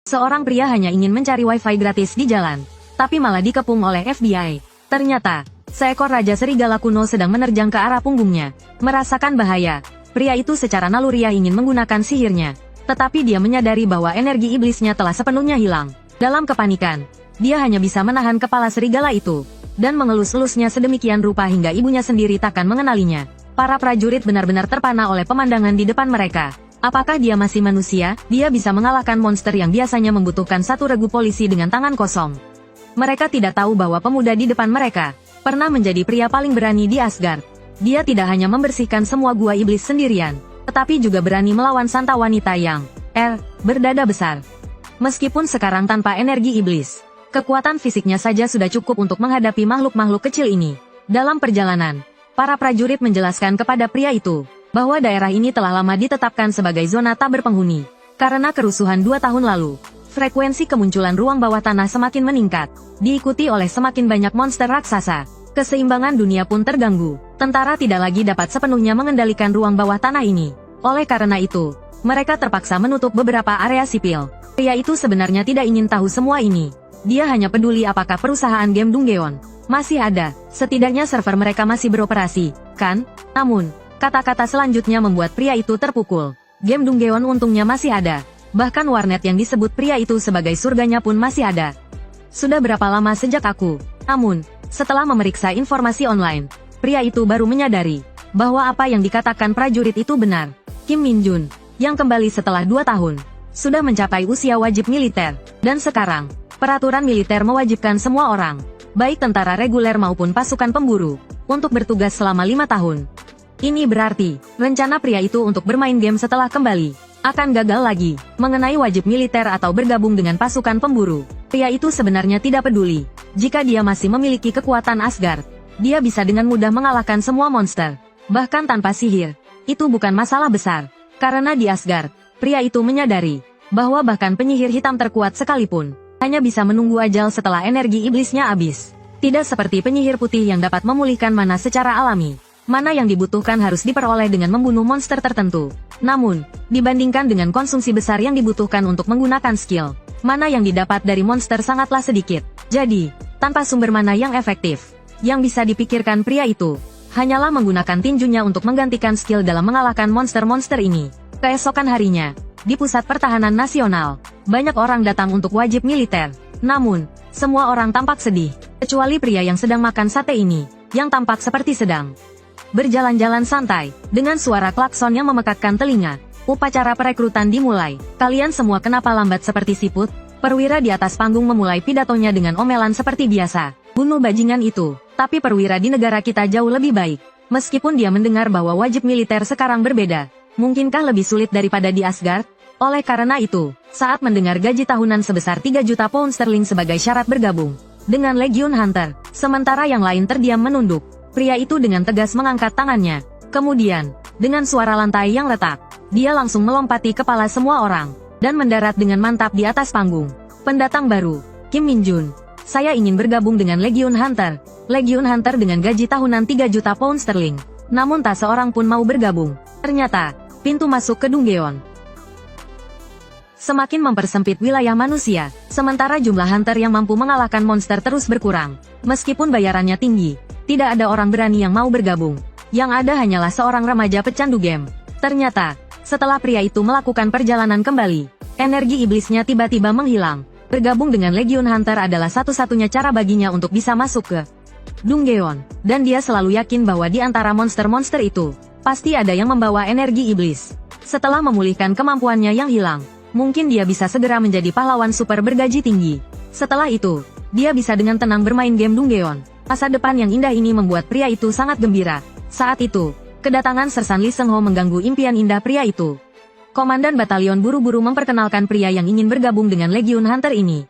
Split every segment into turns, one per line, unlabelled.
Seorang pria hanya ingin mencari wifi gratis di jalan, tapi malah dikepung oleh FBI. Ternyata, seekor raja serigala kuno sedang menerjang ke arah punggungnya. Merasakan bahaya, pria itu secara naluriah ingin menggunakan sihirnya. Tetapi dia menyadari bahwa energi iblisnya telah sepenuhnya hilang. Dalam kepanikan, dia hanya bisa menahan kepala serigala itu, dan mengelus-elusnya sedemikian rupa hingga ibunya sendiri takkan mengenalinya. Para prajurit benar-benar terpana oleh pemandangan di depan mereka. Apakah dia masih manusia? Dia bisa mengalahkan monster yang biasanya membutuhkan satu regu polisi dengan tangan kosong. Mereka tidak tahu bahwa pemuda di depan mereka pernah menjadi pria paling berani di Asgard. Dia tidak hanya membersihkan semua gua iblis sendirian, tetapi juga berani melawan santa wanita yang berdada besar. Meskipun sekarang tanpa energi iblis, kekuatan fisiknya saja sudah cukup untuk menghadapi makhluk-makhluk kecil ini. Dalam perjalanan, para prajurit menjelaskan kepada pria itu bahwa daerah ini telah lama ditetapkan sebagai zona tak berpenghuni. Karena kerusuhan 2 tahun lalu, frekuensi kemunculan ruang bawah tanah semakin meningkat, diikuti oleh semakin banyak monster raksasa. Keseimbangan dunia pun terganggu. Tentara tidak lagi dapat sepenuhnya mengendalikan ruang bawah tanah ini. Oleh karena itu, mereka terpaksa menutup beberapa area sipil. Pria itu sebenarnya tidak ingin tahu semua ini. Dia hanya peduli apakah perusahaan game Dungeon masih ada. Setidaknya server mereka masih beroperasi, kan? Namun, kata-kata selanjutnya membuat pria itu terpukul. Game Dungeon untungnya masih ada. Bahkan warnet yang disebut pria itu sebagai surganya pun masih ada. Sudah berapa lama sejak aku? Namun, setelah memeriksa informasi online, pria itu baru menyadari bahwa apa yang dikatakan prajurit itu benar. Kim Min Jun, yang kembali setelah 2 tahun, sudah mencapai usia wajib militer. Dan sekarang, peraturan militer mewajibkan semua orang, baik tentara reguler maupun pasukan pemburu, untuk bertugas selama 5 tahun. Ini berarti, rencana pria itu untuk bermain game setelah kembali akan gagal lagi. Mengenai wajib militer atau bergabung dengan pasukan pemburu, pria itu sebenarnya tidak peduli. Jika dia masih memiliki kekuatan Asgard, dia bisa dengan mudah mengalahkan semua monster. Bahkan tanpa sihir, itu bukan masalah besar. Karena di Asgard, pria itu menyadari bahwa bahkan penyihir hitam terkuat sekalipun hanya bisa menunggu ajal setelah energi iblisnya habis. Tidak seperti penyihir putih yang dapat memulihkan mana secara alami. Mana yang dibutuhkan harus diperoleh dengan membunuh monster tertentu. Namun, dibandingkan dengan konsumsi besar yang dibutuhkan untuk menggunakan skill, mana yang didapat dari monster sangatlah sedikit. Jadi, tanpa sumber mana yang efektif, yang bisa dipikirkan pria itu hanyalah menggunakan tinjunya untuk menggantikan skill dalam mengalahkan monster-monster ini. Keesokan harinya, di Pusat Pertahanan Nasional, banyak orang datang untuk wajib militer. Namun, semua orang tampak sedih, kecuali pria yang sedang makan sate ini, yang tampak seperti sedang berjalan-jalan santai. Dengan suara klakson yang memekakkan telinga, upacara perekrutan dimulai. Kalian semua kenapa lambat seperti siput? Perwira di atas panggung memulai pidatonya dengan omelan seperti biasa. Bunuh bajingan itu. Tapi perwira di negara kita jauh lebih baik. Meskipun dia mendengar bahwa wajib militer sekarang berbeda, mungkinkah lebih sulit daripada di Asgard? Oleh karena itu, saat mendengar gaji tahunan sebesar 3 juta pound sterling sebagai syarat bergabung dengan Legion Hunter, sementara yang lain terdiam menunduk, pria itu dengan tegas mengangkat tangannya. Kemudian, dengan suara lantai yang retak, dia langsung melompati kepala semua orang, dan mendarat dengan mantap di atas panggung. Pendatang baru, Kim Min Jun. Saya ingin bergabung dengan Legion Hunter. Legion Hunter dengan gaji tahunan 3 juta pound sterling. Namun tak seorang pun mau bergabung. Ternyata, pintu masuk ke Dungeon semakin mempersempit wilayah manusia, sementara jumlah hunter yang mampu mengalahkan monster terus berkurang. Meskipun bayarannya tinggi, tidak ada orang berani yang mau bergabung. Yang ada hanyalah seorang remaja pecandu game. Ternyata, setelah pria itu melakukan perjalanan kembali, energi iblisnya tiba-tiba menghilang. Bergabung dengan Legion Hunter adalah satu-satunya cara baginya untuk bisa masuk ke Dungeon. Dan dia selalu yakin bahwa di antara monster-monster itu, pasti ada yang membawa energi iblis. Setelah memulihkan kemampuannya yang hilang, mungkin dia bisa segera menjadi pahlawan super bergaji tinggi. Setelah itu, dia bisa dengan tenang bermain game Dungeon. Masa depan yang indah ini membuat pria itu sangat gembira. Saat itu, kedatangan Sersan Lee Seung Ho mengganggu impian indah pria itu. Komandan batalion buru-buru memperkenalkan pria yang ingin bergabung dengan Legion Hunter ini.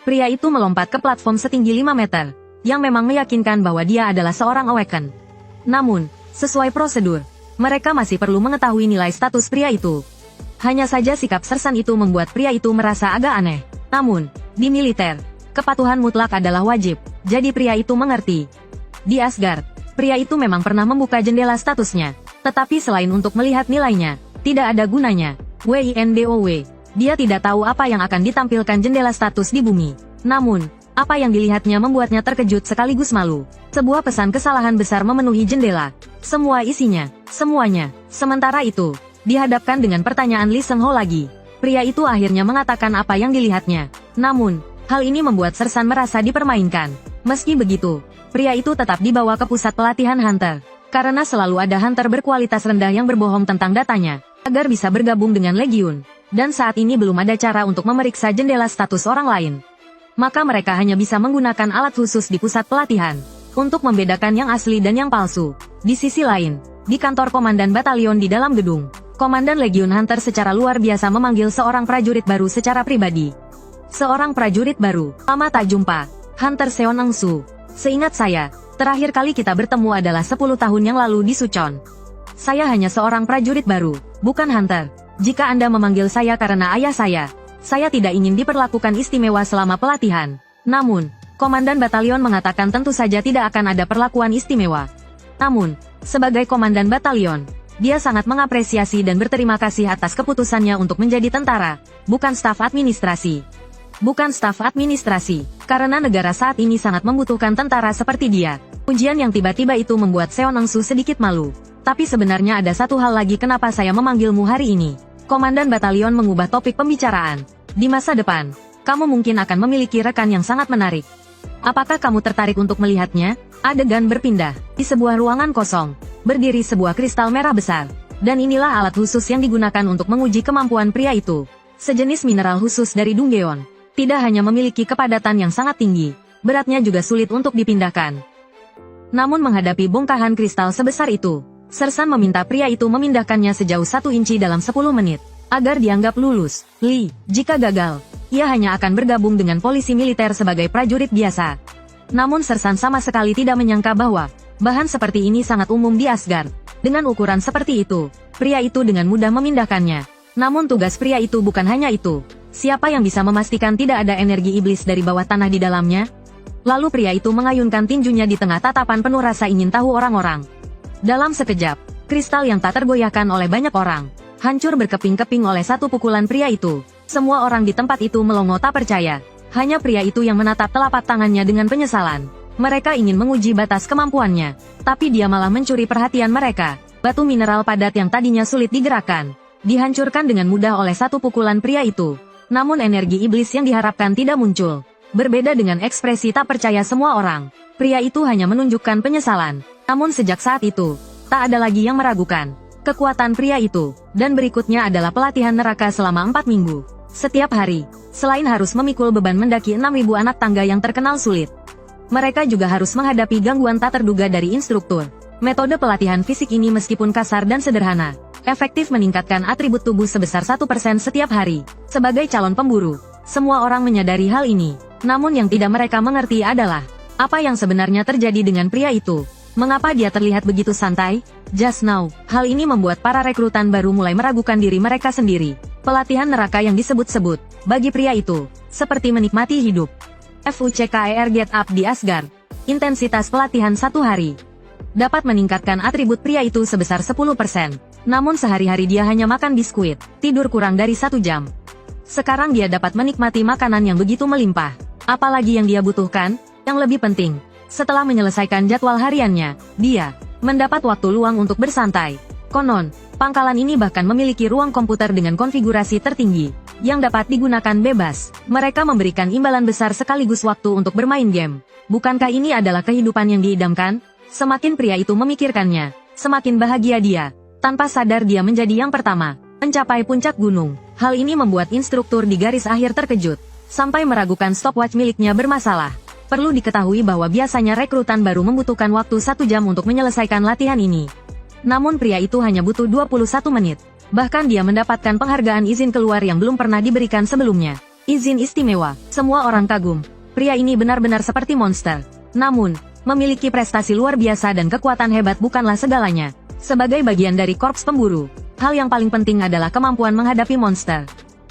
Pria itu melompat ke platform setinggi 5 meter, yang memang meyakinkan bahwa dia adalah seorang Awaken. Namun, sesuai prosedur, mereka masih perlu mengetahui nilai status pria itu. Hanya saja sikap Sersan itu membuat pria itu merasa agak aneh. Namun, di militer, kepatuhan mutlak adalah wajib, jadi pria itu mengerti. Di Asgard, pria itu memang pernah membuka jendela statusnya, tetapi selain untuk melihat nilainya, tidak ada gunanya. WINDOW, Dia tidak tahu apa yang akan ditampilkan jendela status di bumi. Namun, apa yang dilihatnya membuatnya terkejut sekaligus malu. Sebuah pesan kesalahan besar memenuhi jendela. Semua isinya, semuanya. Sementara itu, dihadapkan dengan pertanyaan Lee Seung-ho lagi. Pria itu akhirnya mengatakan apa yang dilihatnya. Namun, hal ini membuat Sersan merasa dipermainkan. Meski begitu, pria itu tetap dibawa ke pusat pelatihan Hunter. Karena selalu ada Hunter berkualitas rendah yang berbohong tentang datanya, agar bisa bergabung dengan Legiun. Dan saat ini belum ada cara untuk memeriksa jendela status orang lain. Maka mereka hanya bisa menggunakan alat khusus di pusat pelatihan untuk membedakan yang asli dan yang palsu. Di sisi lain, di kantor komandan batalion di dalam gedung, Komandan Legiun Hunter secara luar biasa memanggil seorang prajurit baru secara pribadi. Seorang prajurit baru, lama tak jumpa, Hunter Seon Eung-su. Seingat saya, terakhir kali kita bertemu adalah 10 tahun yang lalu di Suchon. Saya hanya seorang prajurit baru, bukan Hunter. Jika Anda memanggil saya karena ayah saya tidak ingin diperlakukan istimewa selama pelatihan. Namun, Komandan Batalion mengatakan tentu saja tidak akan ada perlakuan istimewa. Namun, sebagai Komandan Batalion, dia sangat mengapresiasi dan berterima kasih atas keputusannya untuk menjadi tentara, bukan staf administrasi. Bukan staf administrasi, karena negara saat ini sangat membutuhkan tentara seperti dia. Ujian yang tiba-tiba itu membuat Seon Eung-su sedikit malu. Tapi sebenarnya ada satu hal lagi kenapa saya memanggilmu hari ini. Komandan Batalion mengubah topik pembicaraan. Di masa depan, kamu mungkin akan memiliki rekan yang sangat menarik. Apakah kamu tertarik untuk melihatnya? Adegan berpindah. Di sebuah ruangan kosong, berdiri sebuah kristal merah besar. Dan inilah alat khusus yang digunakan untuk menguji kemampuan pria itu. Sejenis mineral khusus dari Dunggeon. Tidak hanya memiliki kepadatan yang sangat tinggi, beratnya juga sulit untuk dipindahkan. Namun menghadapi bongkahan kristal sebesar itu, Sersan meminta pria itu memindahkannya sejauh 1 inci dalam 10 menit, agar dianggap lulus. Lee, jika gagal, ia hanya akan bergabung dengan polisi militer sebagai prajurit biasa. Namun Sersan sama sekali tidak menyangka bahwa bahan seperti ini sangat umum di Asgard. Dengan ukuran seperti itu, pria itu dengan mudah memindahkannya. Namun tugas pria itu bukan hanya itu. Siapa yang bisa memastikan tidak ada energi iblis dari bawah tanah di dalamnya? Lalu pria itu mengayunkan tinjunya di tengah tatapan penuh rasa ingin tahu orang-orang. Dalam sekejap, kristal yang tak tergoyahkan oleh banyak orang, hancur berkeping-keping oleh satu pukulan pria itu. Semua orang di tempat itu melongo tak percaya. Hanya pria itu yang menatap telapak tangannya dengan penyesalan. Mereka ingin menguji batas kemampuannya, tapi dia malah mencuri perhatian mereka. Batu mineral padat yang tadinya sulit digerakkan, dihancurkan dengan mudah oleh satu pukulan pria itu. Namun energi iblis yang diharapkan tidak muncul. Berbeda dengan ekspresi tak percaya semua orang, pria itu hanya menunjukkan penyesalan. Namun sejak saat itu, tak ada lagi yang meragukan kekuatan pria itu. Dan berikutnya adalah pelatihan neraka selama 4 minggu. Setiap hari, selain harus memikul beban mendaki 6.000 anak tangga yang terkenal sulit, mereka juga harus menghadapi gangguan tak terduga dari instruktur. Metode pelatihan fisik ini meskipun kasar dan sederhana, efektif meningkatkan atribut tubuh sebesar 1% setiap hari. Sebagai calon pemburu, semua orang menyadari hal ini. Namun yang tidak mereka mengerti adalah apa yang sebenarnya terjadi dengan pria itu. Mengapa dia terlihat begitu santai? Just now, hal ini membuat para rekrutan baru mulai meragukan diri mereka sendiri. Pelatihan neraka yang disebut-sebut, bagi pria itu, seperti menikmati hidup. FUCKER Get Up di Asgard. Intensitas pelatihan 1 hari dapat meningkatkan atribut pria itu sebesar 10%. Namun sehari-hari dia hanya makan biskuit, tidur kurang dari 1 jam. Sekarang dia dapat menikmati makanan yang begitu melimpah. Apalagi yang dia butuhkan? Yang lebih penting, setelah menyelesaikan jadwal hariannya, dia mendapat waktu luang untuk bersantai. Konon, pangkalan ini bahkan memiliki ruang komputer dengan konfigurasi tertinggi, yang dapat digunakan bebas. Mereka memberikan imbalan besar sekaligus waktu untuk bermain game. Bukankah ini adalah kehidupan yang diidamkan? Semakin pria itu memikirkannya, semakin bahagia dia. Tanpa sadar dia menjadi yang pertama mencapai puncak gunung. Hal ini membuat instruktur di garis akhir terkejut, sampai meragukan stopwatch miliknya bermasalah. Perlu diketahui bahwa biasanya rekrutan baru membutuhkan waktu 1 jam untuk menyelesaikan latihan ini. Namun pria itu hanya butuh 21 menit. Bahkan dia mendapatkan penghargaan izin keluar yang belum pernah diberikan sebelumnya. Izin istimewa. Semua orang kagum. Pria ini benar-benar seperti monster. Namun, memiliki prestasi luar biasa dan kekuatan hebat bukanlah segalanya. Sebagai bagian dari korps pemburu, hal yang paling penting adalah kemampuan menghadapi monster.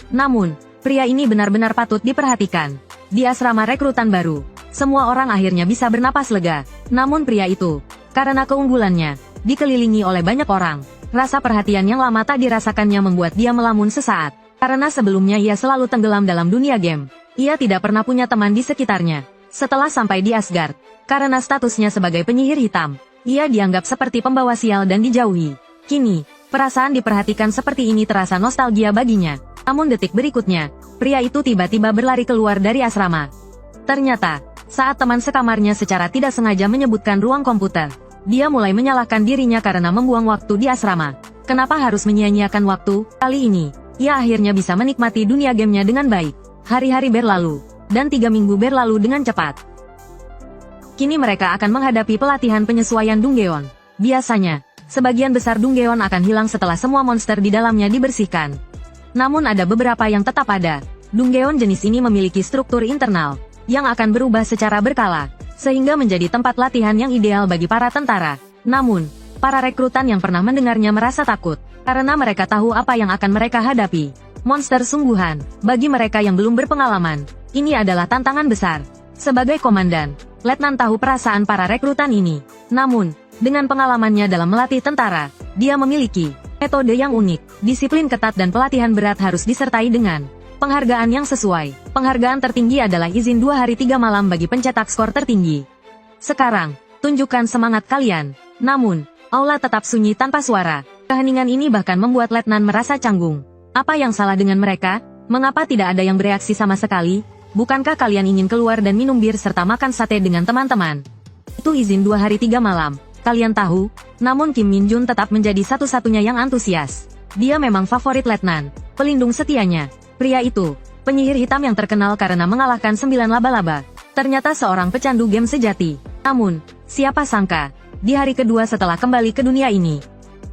Namun, pria ini benar-benar patut diperhatikan. Di asrama rekrutan baru, semua orang akhirnya bisa bernapas lega. Namun pria itu, karena keunggulannya, dikelilingi oleh banyak orang. Rasa perhatian yang lama tak dirasakannya membuat dia melamun sesaat. Karena sebelumnya ia selalu tenggelam dalam dunia game. Ia tidak pernah punya teman di sekitarnya. Setelah sampai di Asgard, karena statusnya sebagai penyihir hitam, ia dianggap seperti pembawa sial dan dijauhi. Kini, perasaan diperhatikan seperti ini terasa nostalgia baginya. Namun detik berikutnya, pria itu tiba-tiba berlari keluar dari asrama. Ternyata, saat teman sekamarnya secara tidak sengaja menyebutkan ruang komputer, dia mulai menyalahkan dirinya karena membuang waktu di asrama. Kenapa harus menyia-nyiakan waktu? Kali ini, ia akhirnya bisa menikmati dunia gamenya dengan baik. Hari-hari berlalu, dan 3 minggu berlalu dengan cepat. Kini mereka akan menghadapi pelatihan penyesuaian Dungeon. Biasanya, sebagian besar Dungeon akan hilang setelah semua monster di dalamnya dibersihkan. Namun ada beberapa yang tetap ada. Dungeon jenis ini memiliki struktur internal yang akan berubah secara berkala, sehingga menjadi tempat latihan yang ideal bagi para tentara. Namun, para rekrutan yang pernah mendengarnya merasa takut, karena mereka tahu apa yang akan mereka hadapi. Monster sungguhan, bagi mereka yang belum berpengalaman, ini adalah tantangan besar. Sebagai komandan, Letnan tahu perasaan para rekrutan ini. Namun, dengan pengalamannya dalam melatih tentara, dia memiliki metode yang unik, disiplin ketat dan pelatihan berat harus disertai dengan penghargaan yang sesuai. Penghargaan tertinggi adalah izin 2 hari 3 malam bagi pencetak skor tertinggi. Sekarang, tunjukkan semangat kalian. Namun, aula tetap sunyi tanpa suara. Keheningan ini bahkan membuat Letnan merasa canggung. Apa yang salah dengan mereka? Mengapa tidak ada yang bereaksi sama sekali? Bukankah kalian ingin keluar dan minum bir serta makan sate dengan teman-teman? Itu izin 2 hari 3 malam. Kalian tahu? Namun Kim Min Jun tetap menjadi satu-satunya yang antusias. Dia memang favorit Letnan, pelindung setianya. Pria itu, penyihir hitam yang terkenal karena mengalahkan 9 laba-laba. Ternyata seorang pecandu game sejati. Namun, siapa sangka, di hari kedua setelah kembali ke dunia ini,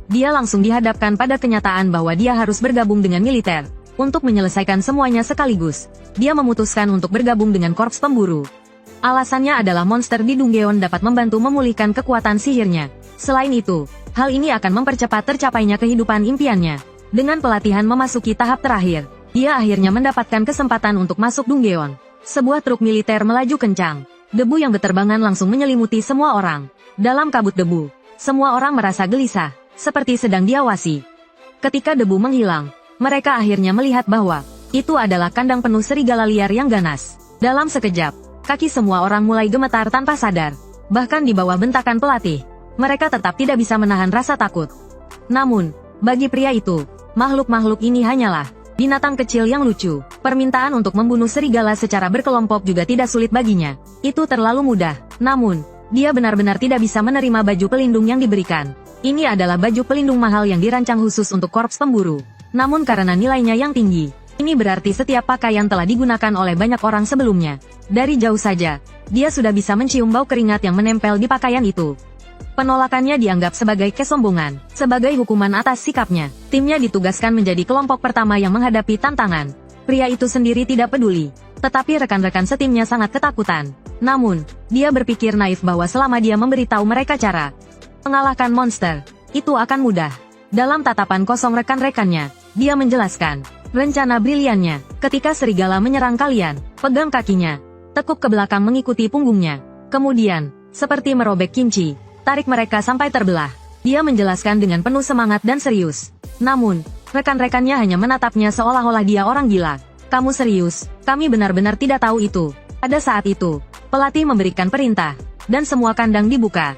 dia langsung dihadapkan pada kenyataan bahwa dia harus bergabung dengan militer. Untuk menyelesaikan semuanya sekaligus, dia memutuskan untuk bergabung dengan korps pemburu. Alasannya adalah monster di Dungeon dapat membantu memulihkan kekuatan sihirnya. Selain itu, hal ini akan mempercepat tercapainya kehidupan impiannya. Dengan pelatihan memasuki tahap terakhir, dia akhirnya mendapatkan kesempatan untuk masuk Dungeon. Sebuah truk militer melaju kencang. Debu yang berterbangan langsung menyelimuti semua orang. Dalam kabut debu, semua orang merasa gelisah, seperti sedang diawasi. Ketika debu menghilang, mereka akhirnya melihat bahwa itu adalah kandang penuh serigala liar yang ganas. Dalam sekejap, kaki semua orang mulai gemetar tanpa sadar. Bahkan di bawah bentakan pelatih, mereka tetap tidak bisa menahan rasa takut. Namun, bagi pria itu, makhluk-makhluk ini hanyalah binatang kecil yang lucu. Permintaan untuk membunuh serigala secara berkelompok juga tidak sulit baginya. Itu terlalu mudah. Namun, dia benar-benar tidak bisa menerima baju pelindung yang diberikan. Ini adalah baju pelindung mahal yang dirancang khusus untuk korps pemburu. Namun karena nilainya yang tinggi, ini berarti setiap pakaian telah digunakan oleh banyak orang sebelumnya. Dari jauh saja, dia sudah bisa mencium bau keringat yang menempel di pakaian itu. Penolakannya dianggap sebagai kesombongan. Sebagai hukuman atas sikapnya, timnya ditugaskan menjadi kelompok pertama yang menghadapi tantangan. Pria itu sendiri tidak peduli, tetapi rekan-rekan setimnya sangat ketakutan. Namun, dia berpikir naif bahwa selama dia memberitahu mereka cara mengalahkan monster, itu akan mudah. Dalam tatapan kosong rekan-rekannya, dia menjelaskan rencana briliannya. Ketika serigala menyerang kalian, pegang kakinya, tekuk ke belakang mengikuti punggungnya. Kemudian, seperti merobek kinci, tarik mereka sampai terbelah. Dia menjelaskan dengan penuh semangat dan serius. Namun, rekan-rekannya hanya menatapnya seolah-olah dia orang gila. Kamu serius? Kami benar-benar tidak tahu itu. Pada saat itu, pelatih memberikan perintah, dan semua kandang dibuka.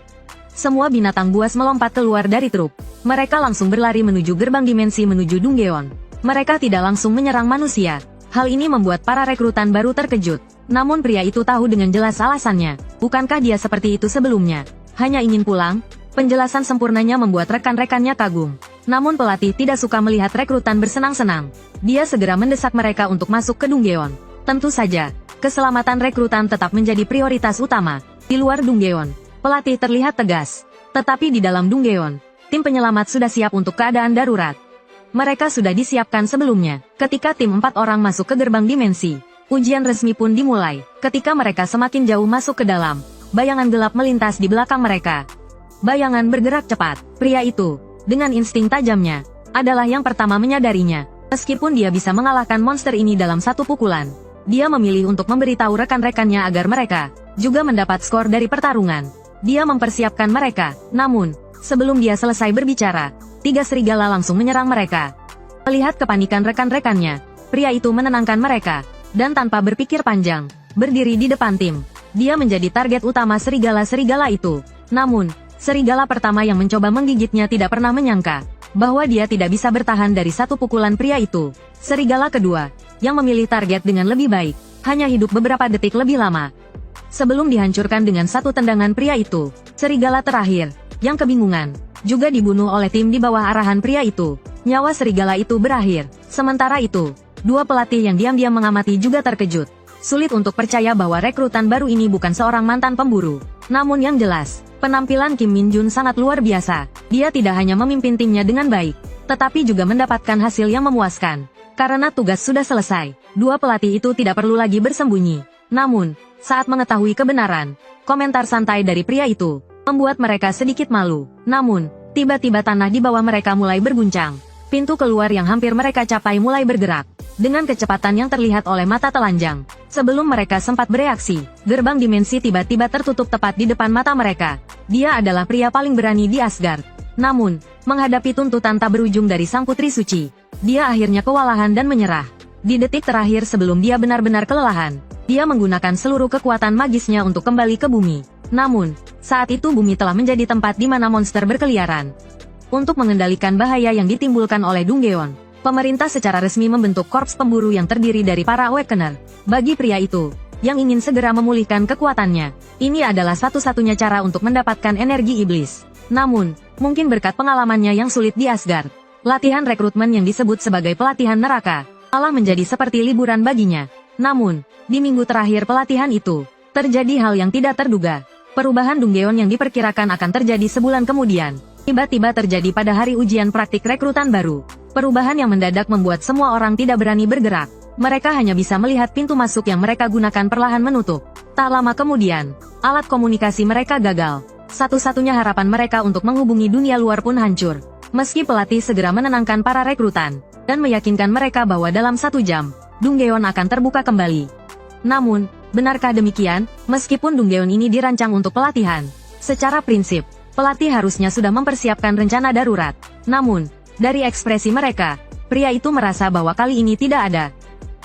Semua binatang buas melompat keluar dari truk. Mereka langsung berlari menuju gerbang dimensi menuju Dungeon. Mereka tidak langsung menyerang manusia. Hal ini membuat para rekrutan baru terkejut. Namun pria itu tahu dengan jelas alasannya. Bukankah dia seperti itu sebelumnya? Hanya ingin pulang? Penjelasan sempurnanya membuat rekan-rekannya kagum. Namun pelatih tidak suka melihat rekrutan bersenang-senang. Dia segera mendesak mereka untuk masuk ke Dungeon. Tentu saja, keselamatan rekrutan tetap menjadi prioritas utama. Di luar Dungeon, pelatih terlihat tegas. Tetapi di dalam Dungeon, tim penyelamat sudah siap untuk keadaan darurat. Mereka sudah disiapkan sebelumnya. Ketika tim 4 orang masuk ke gerbang dimensi, ujian resmi pun dimulai. Ketika mereka semakin jauh masuk ke dalam, bayangan gelap melintas di belakang mereka. Bayangan bergerak cepat. Pria itu, dengan insting tajamnya, adalah yang pertama menyadarinya. Meskipun dia bisa mengalahkan monster ini dalam satu pukulan, dia memilih untuk memberitahu rekan-rekannya agar mereka juga mendapat skor dari pertarungan. Dia mempersiapkan mereka. Namun, sebelum dia selesai berbicara, 3 serigala langsung menyerang mereka. Melihat kepanikan rekan-rekannya, pria itu menenangkan mereka, dan tanpa berpikir panjang, berdiri di depan tim. Dia menjadi target utama serigala-serigala itu. Namun, serigala pertama yang mencoba menggigitnya tidak pernah menyangka bahwa dia tidak bisa bertahan dari satu pukulan pria itu. Serigala kedua, yang memilih target dengan lebih baik, hanya hidup beberapa detik lebih lama sebelum dihancurkan dengan satu tendangan pria itu. Serigala terakhir, yang kebingungan, juga dibunuh oleh tim di bawah arahan pria itu. Nyawa serigala itu berakhir. Sementara itu, dua pelatih yang diam-diam mengamati juga terkejut. Sulit untuk percaya bahwa rekrutan baru ini bukan seorang mantan pemburu. Namun yang jelas, penampilan Kim Min Jun sangat luar biasa. Dia tidak hanya memimpin timnya dengan baik, tetapi juga mendapatkan hasil yang memuaskan. Karena tugas sudah selesai, dua pelatih itu tidak perlu lagi bersembunyi. Namun, saat mengetahui kebenaran, komentar santai dari pria itu membuat mereka sedikit malu. Namun, tiba-tiba tanah di bawah mereka mulai berguncang. Pintu keluar yang hampir mereka capai mulai bergerak dengan kecepatan yang terlihat oleh mata telanjang. Sebelum mereka sempat bereaksi, gerbang dimensi tiba-tiba tertutup tepat di depan mata mereka. Dia adalah pria paling berani di Asgard. Namun, menghadapi tuntutan tak berujung dari sang putri suci, dia akhirnya kewalahan dan menyerah. Di detik terakhir sebelum dia benar-benar kelelahan, dia menggunakan seluruh kekuatan magisnya untuk kembali ke bumi. Namun, saat itu bumi telah menjadi tempat di mana monster berkeliaran. Untuk mengendalikan bahaya yang ditimbulkan oleh Dunggeon, pemerintah secara resmi membentuk korps pemburu yang terdiri dari para Awakener. Bagi pria itu, yang ingin segera memulihkan kekuatannya, ini adalah satu-satunya cara untuk mendapatkan energi iblis. Namun, mungkin berkat pengalamannya yang sulit di Asgard, latihan rekrutmen yang disebut sebagai pelatihan neraka, malah menjadi seperti liburan baginya. Namun, di minggu terakhir pelatihan itu, terjadi hal yang tidak terduga. Perubahan Dunggeon yang diperkirakan akan terjadi sebulan kemudian, tiba-tiba terjadi pada hari ujian praktik rekrutan baru. Perubahan yang mendadak membuat semua orang tidak berani bergerak. Mereka hanya bisa melihat pintu masuk yang mereka gunakan perlahan menutup. Tak lama kemudian, alat komunikasi mereka gagal. Satu-satunya harapan mereka untuk menghubungi dunia luar pun hancur. Meski pelatih segera menenangkan para rekrutan, dan meyakinkan mereka bahwa dalam 1 jam, Dunggeon akan terbuka kembali. Namun, benarkah demikian? Meskipun Dunggeon ini dirancang untuk pelatihan, secara prinsip, pelatih harusnya sudah mempersiapkan rencana darurat. Namun, dari ekspresi mereka, pria itu merasa bahwa kali ini tidak ada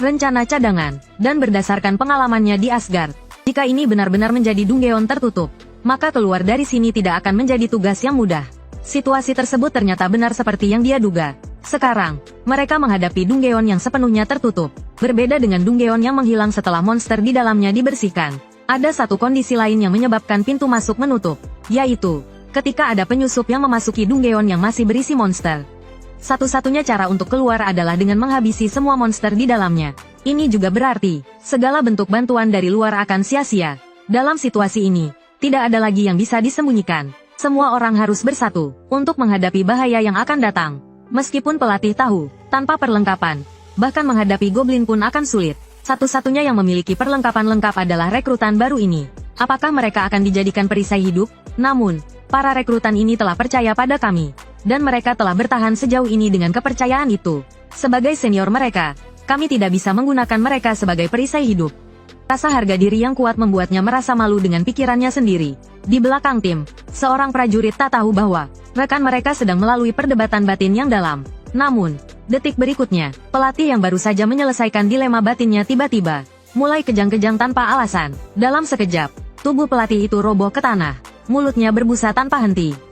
rencana cadangan, dan berdasarkan pengalamannya di Asgard, jika ini benar-benar menjadi Dunggeon tertutup, maka keluar dari sini tidak akan menjadi tugas yang mudah. Situasi tersebut ternyata benar seperti yang dia duga. Sekarang, mereka menghadapi Dunggeon yang sepenuhnya tertutup. Berbeda dengan Dunggeon yang menghilang setelah monster di dalamnya dibersihkan. Ada satu kondisi lain yang menyebabkan pintu masuk menutup, yaitu ketika ada penyusup yang memasuki Dunggeon yang masih berisi monster. Satu-satunya cara untuk keluar adalah dengan menghabisi semua monster di dalamnya. Ini juga berarti, segala bentuk bantuan dari luar akan sia-sia. Dalam situasi ini, tidak ada lagi yang bisa disembunyikan. Semua orang harus bersatu, untuk menghadapi bahaya yang akan datang. Meskipun pelatih tahu, tanpa perlengkapan, bahkan menghadapi goblin pun akan sulit. Satu-satunya yang memiliki perlengkapan lengkap adalah rekrutan baru ini. Apakah mereka akan dijadikan perisai hidup? Namun, para rekrutan ini telah percaya pada kami. Dan mereka telah bertahan sejauh ini dengan kepercayaan itu. Sebagai senior mereka, kami tidak bisa menggunakan mereka sebagai perisai hidup. Rasa harga diri yang kuat membuatnya merasa malu dengan pikirannya sendiri. Di belakang tim, seorang prajurit tak tahu bahwa rekan mereka sedang melalui perdebatan batin yang dalam. Namun, detik berikutnya, pelatih yang baru saja menyelesaikan dilema batinnya tiba-tiba mulai kejang-kejang tanpa alasan. Dalam sekejap, tubuh pelatih itu roboh ke tanah. Mulutnya berbusa tanpa henti.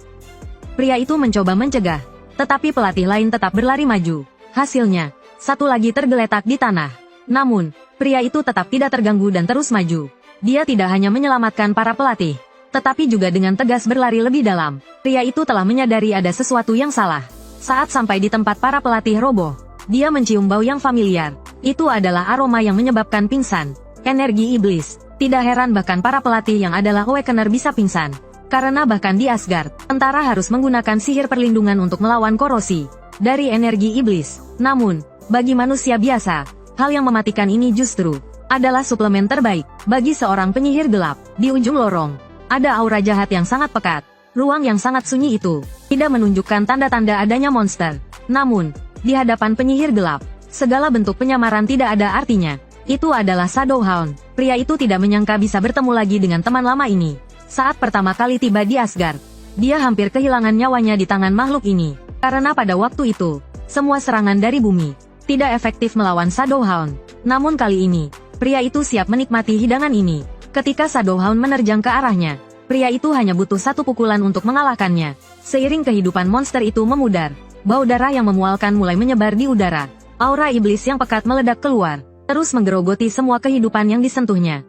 Pria itu mencoba mencegah, tetapi pelatih lain tetap berlari maju. Hasilnya, satu lagi tergeletak di tanah. Namun, pria itu tetap tidak terganggu dan terus maju. Dia tidak hanya menyelamatkan para pelatih, tetapi juga dengan tegas berlari lebih dalam. Pria itu telah menyadari ada sesuatu yang salah. Saat sampai di tempat para pelatih roboh, dia mencium bau yang familiar. Itu adalah aroma yang menyebabkan pingsan. Energi iblis. Tidak heran bahkan para pelatih yang adalah Awakener bisa pingsan. Karena bahkan di Asgard, tentara harus menggunakan sihir perlindungan untuk melawan korosi dari energi iblis. Namun, bagi manusia biasa, hal yang mematikan ini justru adalah suplemen terbaik bagi seorang penyihir gelap. Di ujung lorong, ada aura jahat yang sangat pekat. Ruang yang sangat sunyi itu tidak menunjukkan tanda-tanda adanya monster. Namun, di hadapan penyihir gelap, segala bentuk penyamaran tidak ada artinya. Itu adalah Shadow Hound. Pria itu tidak menyangka bisa bertemu lagi dengan teman lama ini. Saat pertama kali tiba di Asgard, dia hampir kehilangan nyawanya di tangan makhluk ini. Karena pada waktu itu, Semua serangan dari bumi tidak efektif melawan Shadowhound. Namun kali ini, pria itu siap menikmati hidangan ini. Ketika Shadowhound menerjang ke arahnya, pria itu hanya butuh satu pukulan untuk mengalahkannya. Seiring kehidupan monster itu memudar, bau darah yang memualkan mulai menyebar di udara. Aura iblis yang pekat meledak keluar, terus menggerogoti semua kehidupan yang disentuhnya.